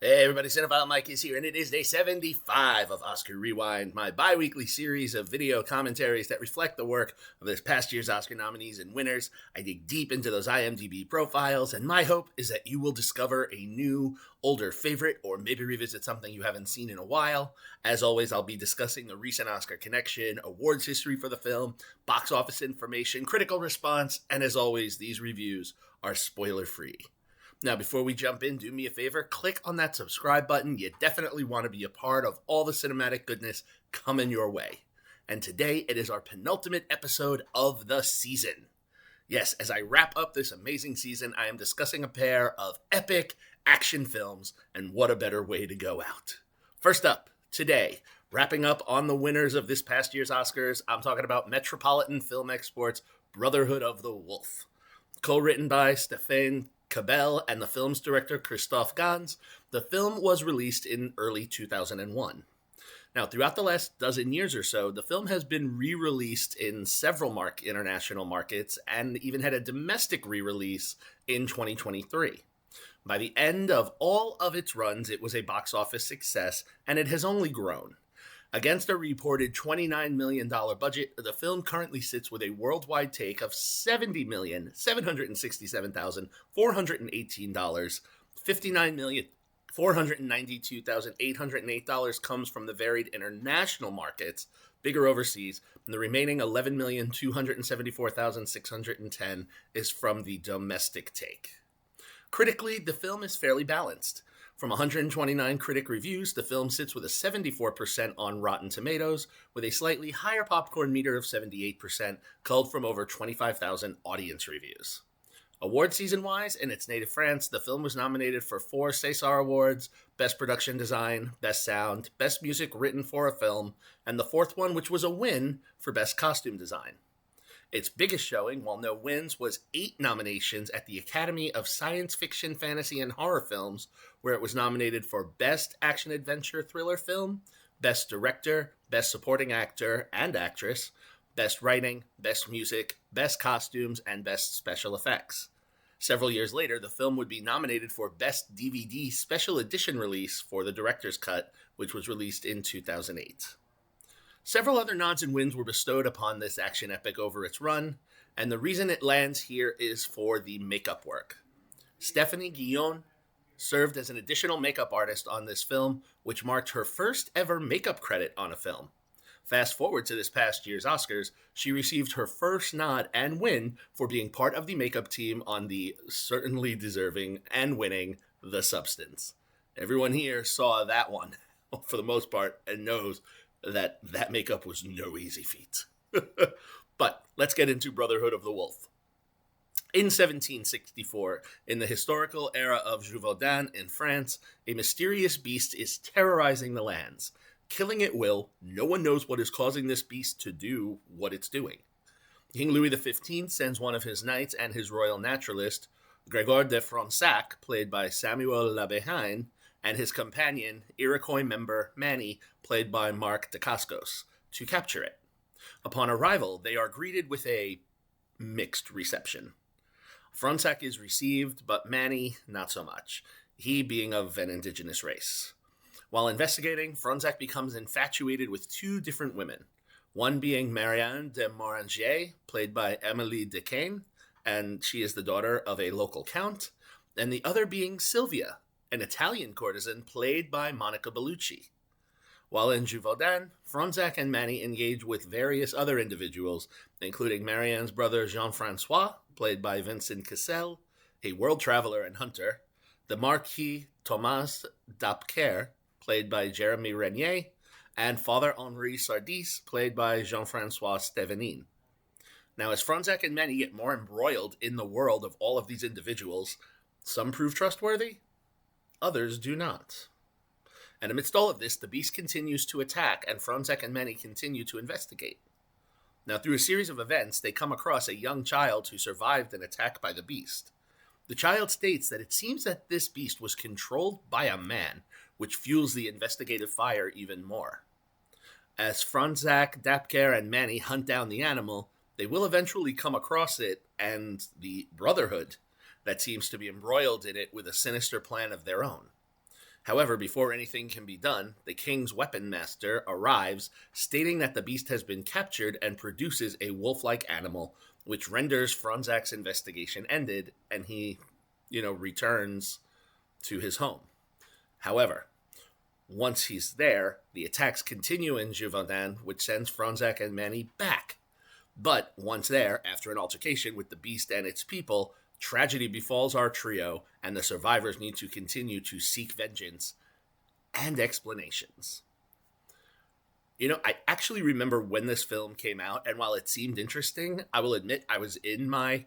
Hey everybody, Cinephile Mike is here, and it is day 75 of Oscar Rewind, my bi-weekly series of video commentaries that reflect the work of this past year's Oscar nominees and winners. I dig deep into those IMDb profiles, and my hope is that you will discover a new, older favorite, or maybe revisit something you haven't seen in a while. As always, I'll be discussing the recent Oscar connection, awards history for the film, box office information, critical response, and as always, these reviews are spoiler-free. Now, before we jump in, do me a favor, click on that subscribe button. You definitely want to be a part of all the cinematic goodness coming your way. And today, it is our penultimate episode of the season. Yes, as I wrap up this amazing season, I am discussing a pair of epic action films, and what a better way to go out. First up, today, wrapping up on the winners of this past year's Oscars, I'm talking about Metropolitan Film Export's Brotherhood of the Wolf. Co-written by Stéphane Cabel and the film's director Christophe Gans, the film was released in early 2001. Now, throughout the last dozen years or so, the film has been re-released in several international markets and even had a domestic re-release in 2023. By the end of all of its runs, it was a box office success, and it has only grown. Against a reported $29 million budget, the film currently sits with a worldwide take of $70,767,418. $59,492,808 comes from the varied international markets, bigger overseas, and the remaining $11,274,610 is from the domestic take. Critically, the film is fairly balanced. From 129 critic reviews, the film sits with a 74% on Rotten Tomatoes, with a slightly higher popcorn meter of 78%, culled from over 25,000 audience reviews. Award season-wise, in its native France, the film was nominated for 4 César Awards: Best Production Design, Best Sound, Best Music Written for a Film, and the 4th one, which was a win, for Best Costume Design. Its biggest showing, while no wins, was 8 nominations at the Academy of Science Fiction, Fantasy, and Horror Films, where it was nominated for Best Action-Adventure Thriller Film, Best Director, Best Supporting Actor and Actress, Best Writing, Best Music, Best Costumes, and Best Special Effects. Several years later, the film would be nominated for Best DVD Special Edition Release for the Director's Cut, which was released in 2008. Several other nods and wins were bestowed upon this action epic over its run, and the reason it lands here is for the makeup work. Stéphanie Guillon served as an additional makeup artist on this film, which marked her first ever makeup credit on a film. Fast forward to this past year's Oscars, she received her first nod and win for being part of the makeup team on the certainly deserving and winning The Substance. Everyone here saw that one, for the most part, and knows that makeup was no easy feat. But let's get into Brotherhood of the Wolf. In 1764, in the historical era of Gévaudan in France, a mysterious beast is terrorizing the lands. Killing at will, no one knows what is causing this beast to do what it's doing. King Louis XV sends one of his knights and his royal naturalist, Grégoire de Fronsac, played by Samuel Le Bihan, and his companion, Iroquois member Manny, played by Marc Dacascos, to capture it. Upon arrival, they are greeted with a mixed reception. Fronsac is received, but Manny not so much, he being of an indigenous race. While investigating, Fronsac becomes infatuated with 2 different women, one being Marianne de Morangier, played by Émilie Decaen, and she is the daughter of a local count, and the other being Sylvia, an Italian courtesan played by Monica Bellucci. While in Gévaudan, Fronsac and Manny engage with various other individuals, including Marianne's brother Jean-François, played by Vincent Cassel, a world traveler and hunter, the Marquis Thomas d'Apker, played by Jeremy Renier, and Father Henri Sardis, played by Jean-François Stévenin. Now, as Fronsac and Manny get more embroiled in the world of all of these individuals, some prove trustworthy, others do not. And amidst all of this, the beast continues to attack, and Fronsac and Manny continue to investigate. Now, through a series of events, they come across a young child who survived an attack by the beast. The child states that it seems that this beast was controlled by a man, which fuels the investigative fire even more. As Fronsac, Dapker, and Manny hunt down the animal, they will eventually come across it and the Brotherhood that seems to be embroiled in it with a sinister plan of their own. However, before anything can be done, the king's weapon master arrives, stating that the beast has been captured and produces a wolf-like animal, which renders Fronsac's investigation ended, and he, returns to his home. However, once he's there, the attacks continue in Gévaudan, which sends Fronsac and Manny back. But once there, after an altercation with the beast and its people, tragedy befalls our trio, and the survivors need to continue to seek vengeance and explanations. I actually remember when this film came out, and while it seemed interesting, I will admit I was in my,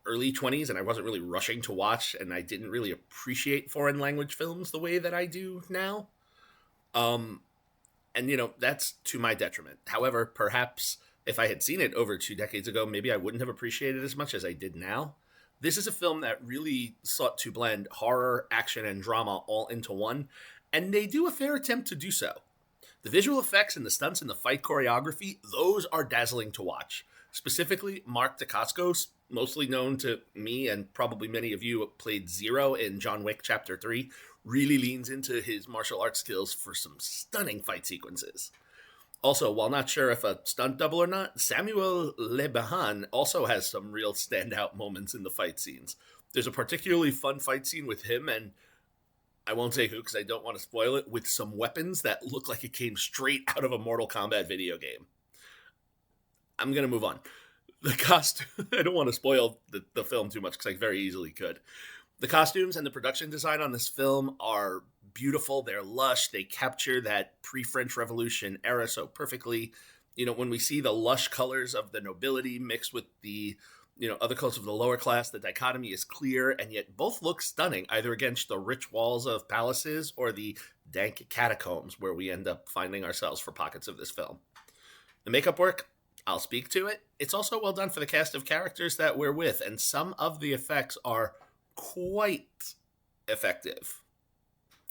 early 20s, and I wasn't really rushing to watch, and I didn't really appreciate foreign language films the way that I do now. And that's to my detriment. However, perhaps if I had seen it over 2 decades ago, maybe I wouldn't have appreciated it as much as I did now. This is a film that really sought to blend horror, action, and drama all into one, and they do a fair attempt to do so. The visual effects and the stunts and the fight choreography, those are dazzling to watch. Specifically, Mark Dacascos, mostly known to me and probably many of you, played Zero in John Wick Chapter 3, really leans into his martial arts skills for some stunning fight sequences. Also, while not sure if a stunt double or not, Samuel Le Bihan also has some real standout moments in the fight scenes. There's a particularly fun fight scene with him, and I won't say who because I don't want to spoil it, with some weapons that look like it came straight out of a Mortal Kombat video game. I'm going to move on. The costume, I don't want to spoil the film too much because I very easily could. The costumes and the production design on this film are beautiful. They're lush. They capture that pre-French Revolution era so perfectly. When we see the lush colors of the nobility mixed with the, other colors of the lower class, the dichotomy is clear, and yet both look stunning, either against the rich walls of palaces or the dank catacombs where we end up finding ourselves for pockets of this film. The makeup work, I'll speak to it. It's also well done for the cast of characters that we're with, and some of the effects are quite effective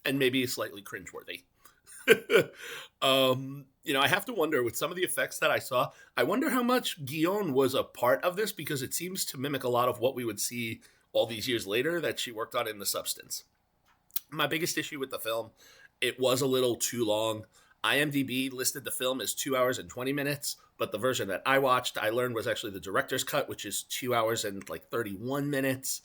and maybe slightly cringeworthy. I have to wonder with some of the effects that I saw, I wonder how much Guillon was a part of this, because it seems to mimic a lot of what we would see all these years later that she worked on in The Substance. My biggest issue with the film, it was a little too long. IMDb listed the film as 2 hours and 20 minutes, but the version that I watched, I learned was actually the director's cut, which is 2 hours and 31 minutes.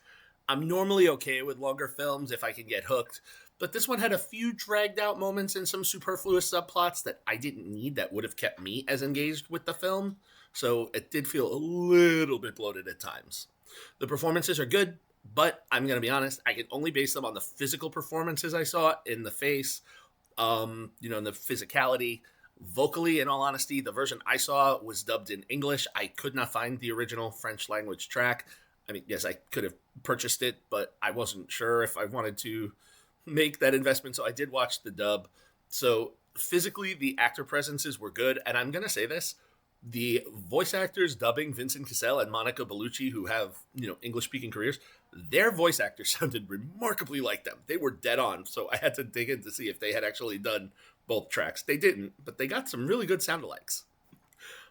I'm normally okay with longer films if I can get hooked, but this one had a few dragged out moments and some superfluous subplots that I didn't need that would have kept me as engaged with the film, so it did feel a little bit bloated at times. The performances are good, but I'm going to be honest, I can only base them on the physical performances I saw in the face, in the physicality. Vocally, in all honesty, the version I saw was dubbed in English. I could not find the original French language track. I mean, yes, I could have purchased it, but I wasn't sure if I wanted to make that investment, so I did watch the dub. So physically, the actor presences were good, and I'm going to say this, the voice actors dubbing Vincent Cassel and Monica Bellucci, who have, English-speaking careers, their voice actors sounded remarkably like them. They were dead on, so I had to dig in to see if they had actually done both tracks. They didn't, but they got some really good sound-alikes.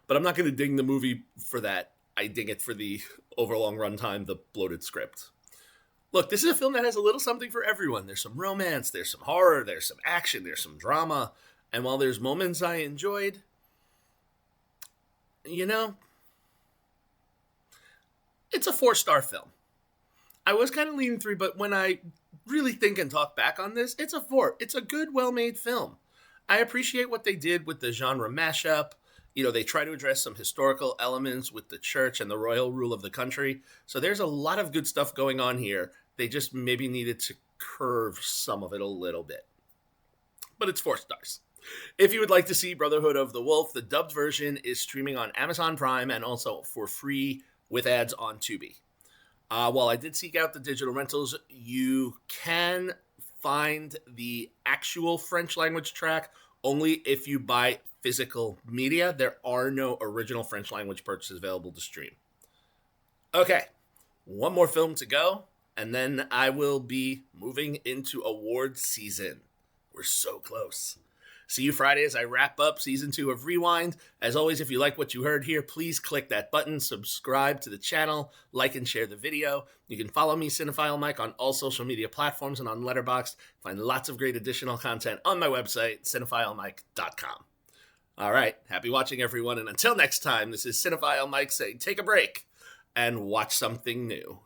But I'm not going to ding the movie for that. I ding it for the overlong runtime, the bloated script. Look, this is a film that has a little something for everyone. There's some romance, there's some horror, there's some action, there's some drama. And while there's moments I enjoyed, it's a 4-star film. I was kind of leaning 3, but when I really think and talk back on this, it's a 4. It's a good, well-made film. I appreciate what they did with the genre mashup. They try to address some historical elements with the church and the royal rule of the country. So there's a lot of good stuff going on here. They just maybe needed to curve some of it a little bit. But it's 4 stars. If you would like to see Brotherhood of the Wolf, the dubbed version is streaming on Amazon Prime and also for free with ads on Tubi. While I did seek out the digital rentals, you can find the actual French language track only if you buy physical media. There are no original French language purchases available to stream. Okay, one more film to go, and then I will be moving into awards season. We're so close. See you Friday as I wrap up season 2 of Rewind. As always, if you like what you heard here, please click that button, subscribe to the channel, like and share the video. You can follow me, Cinephile Mike, on all social media platforms and on Letterboxd. Find lots of great additional content on my website, cinephilemike.com. All right, happy watching, everyone, and until next time, this is Cinephile Mike saying take a break and watch something new.